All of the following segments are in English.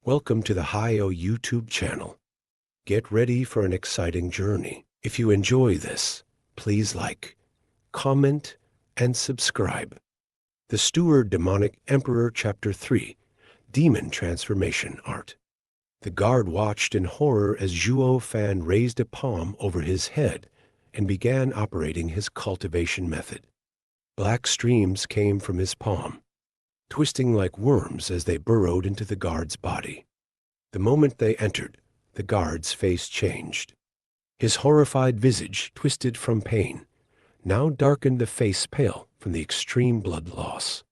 Welcome to the Hi-O YouTube channel. Get ready for an exciting journey. If you enjoy this, please like, comment, and subscribe. The Steward Demonic Emperor Chapter 3, Demon Transformation Art. The guard watched in horror as Zhuo Fan raised a palm over his head and began operating his cultivation method. Black streams came from his palm, twisting like worms as they burrowed into the guard's body. The moment they entered, the guard's face changed. His horrified visage, twisted from pain, now darkened the face pale from the extreme blood loss.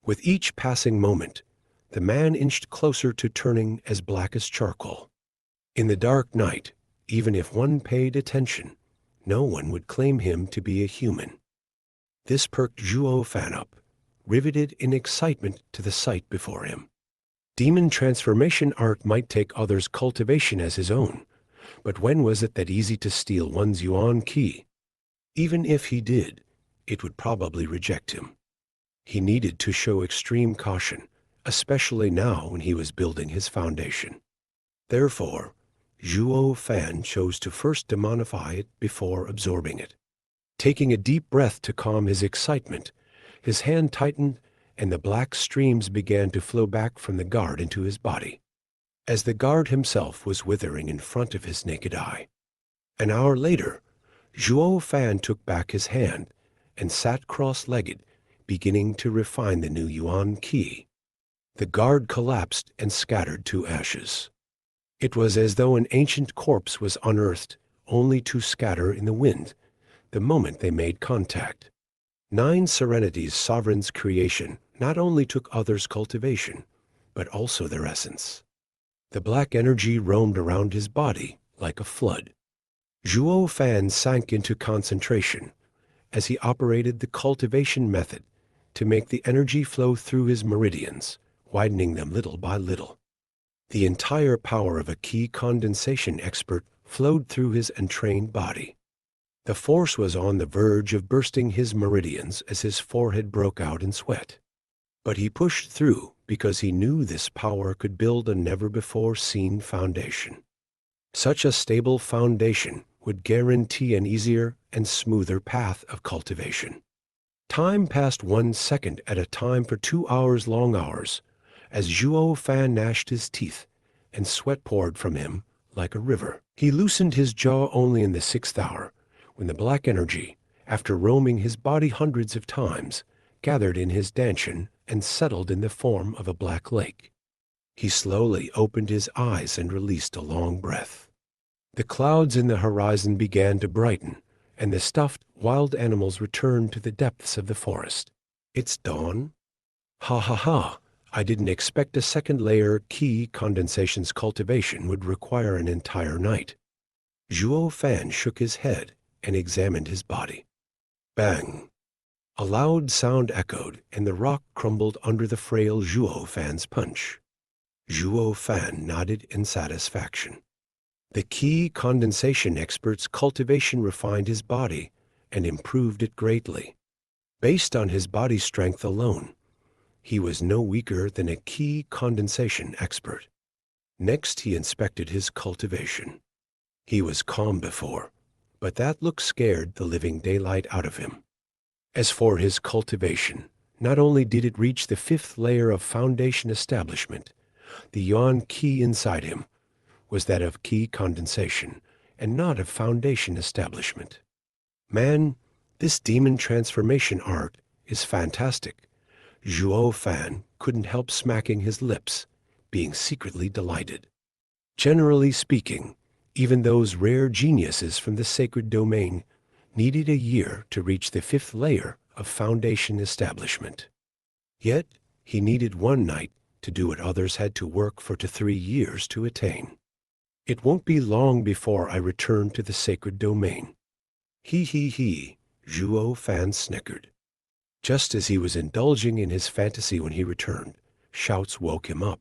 With each passing moment, the man inched closer to turning as black as charcoal. In the dark night, even if one paid attention, no one would claim him to be a human. This perked Zhuo Fan up, riveted in excitement to the sight before him. Demon transformation art might take others' cultivation as his own, but when was it that easy to steal one's Yuan Qi? Even if he did, it would probably reject him. He needed to show extreme caution, especially now when he was building his foundation. Therefore, Zhuo Fan chose to first demonify it before absorbing it. Taking a deep breath to calm his excitement, his hand tightened and the black streams began to flow back from the guard into his body, as the guard himself was withering in front of his naked eye. An hour later, Zhuo Fan took back his hand and sat cross-legged, beginning to refine the new Yuan Qi. The guard collapsed and scattered to ashes. It was as though an ancient corpse was unearthed, only to scatter in the wind the moment they made contact. 9 Serenity's sovereign's creation not only took others' cultivation, but also their essence. The black energy roamed around his body like a flood. Zhuo Fan sank into concentration as he operated the cultivation method to make the energy flow through his meridians, widening them little by little. The entire power of a Qi Condensation expert flowed through his entrained body. The force was on the verge of bursting his meridians as his forehead broke out in sweat. But he pushed through because he knew this power could build a never-before-seen foundation. Such a stable foundation would guarantee an easier and smoother path of cultivation. Time passed 1 second at a time for 2 hours long hours, as Zhuo Fan gnashed his teeth and sweat poured from him like a river. He loosened his jaw only in the 6th hour, when the black energy, after roaming his body hundreds of times, gathered in his dantian and settled in the form of a black lake. He slowly opened his eyes and released a long breath. The clouds in the horizon began to brighten, and the stuffed wild animals returned to the depths of the forest. It's dawn? Ha ha ha! I didn't expect a second layer Qi Condensation's cultivation would require an entire night. Zhuo Fan shook his head and examined his body. Bang! A loud sound echoed, and the rock crumbled under the frail Zhuo Fan's punch. Zhuo Fan nodded in satisfaction. The Qi Condensation expert's cultivation refined his body and improved it greatly. Based on his body strength alone, he was no weaker than a Qi Condensation expert. Next, he inspected his cultivation. He was calm before, but that look scared the living daylight out of him. As for his cultivation, not only did it reach the 5th layer of foundation establishment, the Yuan Qi inside him was that of Qi Condensation and not of foundation establishment. Man, this demon transformation art is fantastic. Zhuo Fan couldn't help smacking his lips, being secretly delighted. Generally speaking, even those rare geniuses from the sacred domain needed a year to reach the 5th layer of foundation establishment. Yet, he needed 1 night to do what others had to work for 3 years to attain. It won't be long before I return to the sacred domain. He, Zhuo Fan snickered. Just as he was indulging in his fantasy when he returned, shouts woke him up.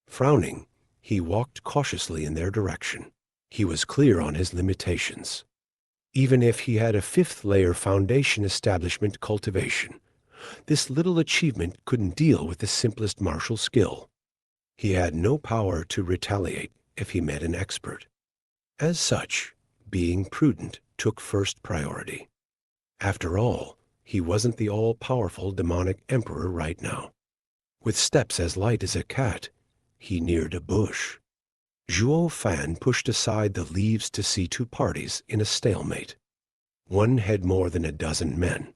Frowning, he walked cautiously in their direction. He was clear on his limitations. Even if he had a 5th layer foundation establishment cultivation, this little achievement couldn't deal with the simplest martial skill. He had no power to retaliate if he met an expert. As such, being prudent took first priority. After all, he wasn't the all-powerful demonic emperor right now. With steps as light as a cat, he neared a bush. Zhuo Fan pushed aside the leaves to see two parties in a stalemate. One had more than a dozen men.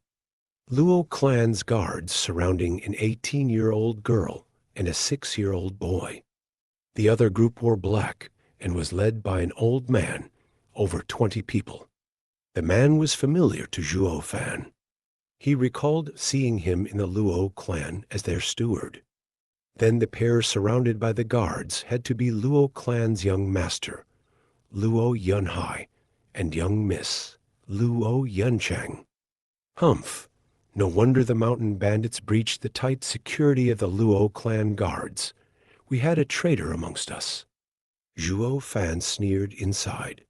Luo clan's guards surrounding an 18-year-old girl and a 6-year-old boy. The other group wore black and was led by an old man, over 20 people. The man was familiar to Zhuo Fan. He recalled seeing him in the Luo clan as their steward. Then the pair surrounded by the guards had to be Luo clan's young master, Luo Yunhai, and young miss, Luo Yunchang. Humph! No wonder the mountain bandits breached the tight security of the Luo clan guards. We had a traitor amongst us. Zhuo Fan sneered inside.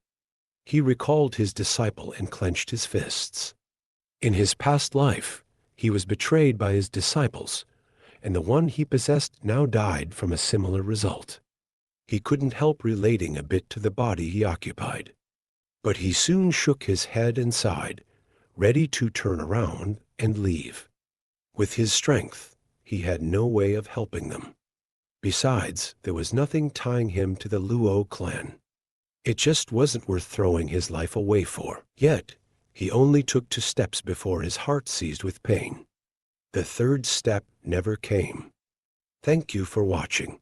He recalled his disciple and clenched his fists. In his past life, he was betrayed by his disciples, and the one he possessed now died from a similar result. He couldn't help relating a bit to the body he occupied. But he soon shook his head and sighed, ready to turn around and leave. With his strength, he had no way of helping them. Besides, there was nothing tying him to the Luo clan. It just wasn't worth throwing his life away for. Yet, he only took 2 steps before his heart seized with pain. The 3rd step never came. Thank you for watching.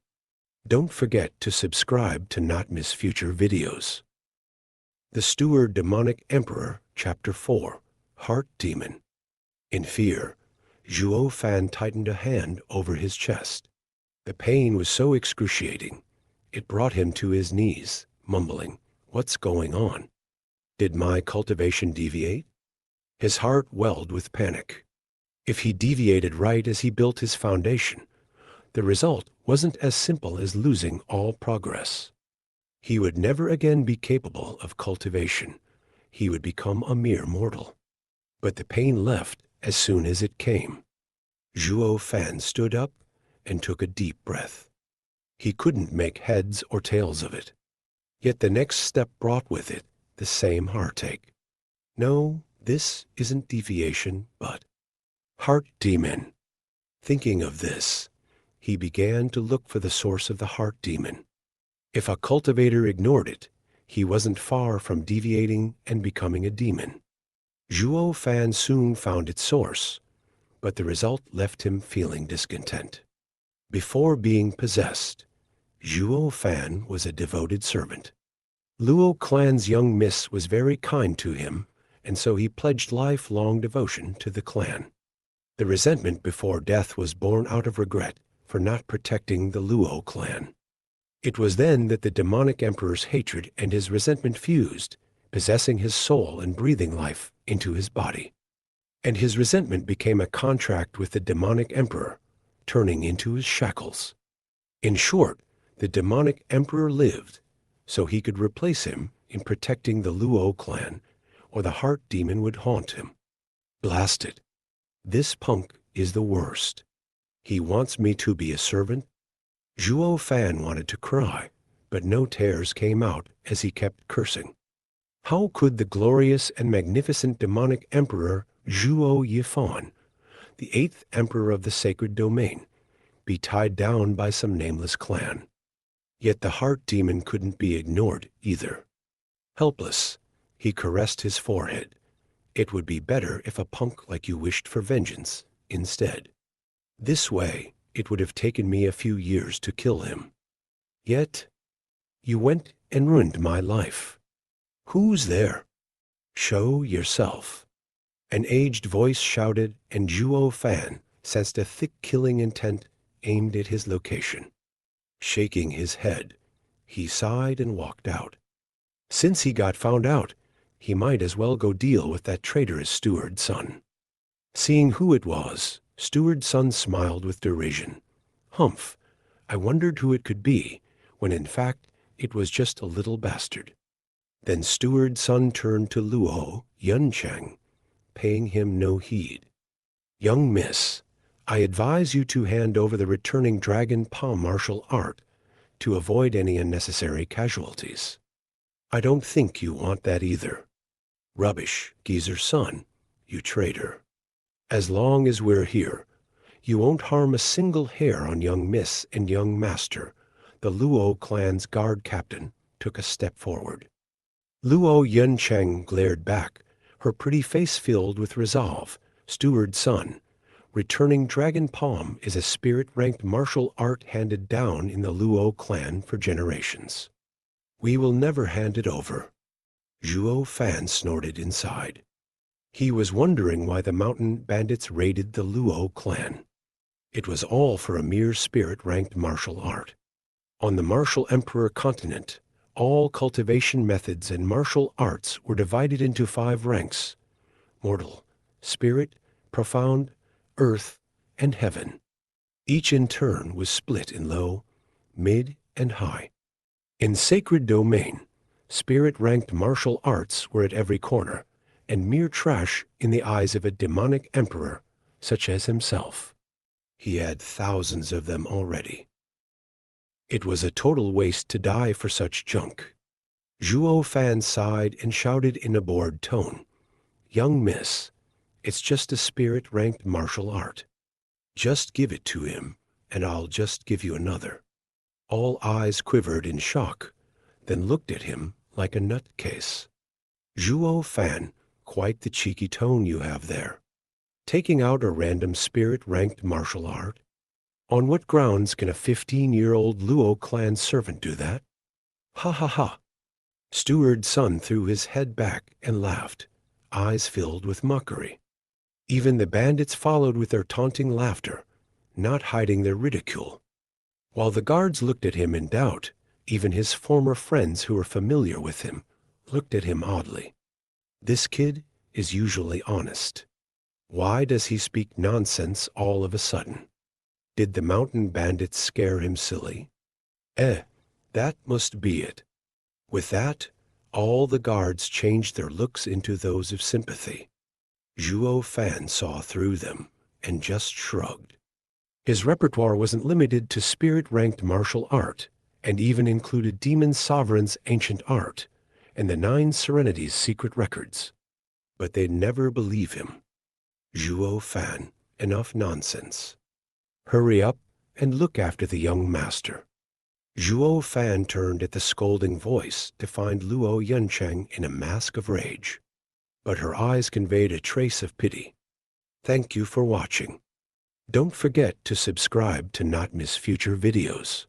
Don't forget to subscribe to not miss future videos. The Steward Demonic Emperor, Chapter 4, Heart Demon. In fear, Zhuo Fan tightened a hand over his chest. The pain was so excruciating, it brought him to his knees, mumbling, "What's going on? Did my cultivation deviate?" His heart welled with panic. If he deviated right as he built his foundation, the result wasn't as simple as losing all progress. He would never again be capable of cultivation. He would become a mere mortal. But the pain left as soon as it came. Zhuo Fan stood up and took a deep breath. He couldn't make heads or tails of it. Yet the next step brought with it the same heartache. No, this isn't deviation, but heart demon. Thinking of this, he began to look for the source of the heart demon. If a cultivator ignored it, he wasn't far from deviating and becoming a demon. Zhuo Fan soon found its source, but the result left him feeling discontent. Before being possessed, Zhuo Fan was a devoted servant. Luo clan's young miss was very kind to him, and so he pledged lifelong devotion to the clan. The resentment before death was born out of regret for not protecting the Luo clan. It was then that the demonic emperor's hatred and his resentment fused, possessing his soul and breathing life into his body. And his resentment became a contract with the demonic emperor, turning into his shackles. In short, the demonic emperor lived, so he could replace him in protecting the Luo clan, or the heart demon would haunt him. Blast it. This punk is the worst. He wants me to be a servant? Zhuo Fan wanted to cry, but no tears came out as he kept cursing. How could the glorious and magnificent demonic emperor Zhuo Yifan, the 8th emperor of the sacred domain, be tied down by some nameless clan? Yet the heart demon couldn't be ignored either. Helpless, he caressed his forehead. It would be better if a punk like you wished for vengeance instead. This way, it would have taken me a few years to kill him. Yet, you went and ruined my life. Who's there? Show yourself. An aged voice shouted, and Zhuo Fan sensed a thick killing intent aimed at his location. Shaking his head, he sighed and walked out. Since he got found out, he might as well go deal with that traitorous steward's son. Seeing who it was, Steward's son smiled with derision. Humph, I wondered who it could be, when in fact it was just a little bastard. Then Steward's son turned to Luo Yunchang, paying him no heed. Young miss, I advise you to hand over the returning dragon palm martial art to avoid any unnecessary casualties. I don't think you want that either. Rubbish, geezer's son, you traitor. As long as we're here, you won't harm a single hair on young miss and young master. The Luo clan's guard captain took a step forward. Luo Yuncheng glared back, her pretty face filled with resolve. Steward son, returning dragon palm is a spirit-ranked martial art handed down in the Luo clan for generations. We will never hand it over. Zhuo Fan snorted inside. He was wondering why the mountain bandits raided the Luo clan. It was all for a mere spirit-ranked martial art. On the martial emperor continent, all cultivation methods and martial arts were divided into 5 ranks: mortal, spirit, profound, earth, and heaven. Each in turn was split in low, mid, and high. In sacred domain, spirit-ranked martial arts were at every corner, and mere trash in the eyes of a demonic emperor such as himself. He had thousands of them already. It was a total waste to die for such junk. Zhuo Fan sighed and shouted in a bored tone, "Young miss, it's just a spirit-ranked martial art. Just give it to him, and I'll just give you another." All eyes quivered in shock, then looked at him like a nutcase. Zhuo Fan, quite the cheeky tone you have there. Taking out a random spirit-ranked martial art? On what grounds can a 15-year-old Luo clan servant do that? Ha ha ha. Steward's son threw his head back and laughed, eyes filled with mockery. Even the bandits followed with their taunting laughter, not hiding their ridicule. While the guards looked at him in doubt, even his former friends who were familiar with him looked at him oddly. This kid is usually honest. Why does he speak nonsense all of a sudden? Did the mountain bandits scare him silly? That must be it. With that, all the guards changed their looks into those of sympathy. Zhuo Fan saw through them and just shrugged. His repertoire wasn't limited to spirit-ranked martial art, and even included Demon Sovereign's ancient art and the 9 Serenities' secret records. But they'd never believe him. Zhuo Fan, enough nonsense. Hurry up and look after the young master. Zhuo Fan turned at the scolding voice to find Luo Yuncheng in a mask of rage. But her eyes conveyed a trace of pity. Thank you for watching. Don't forget to subscribe to not miss future videos.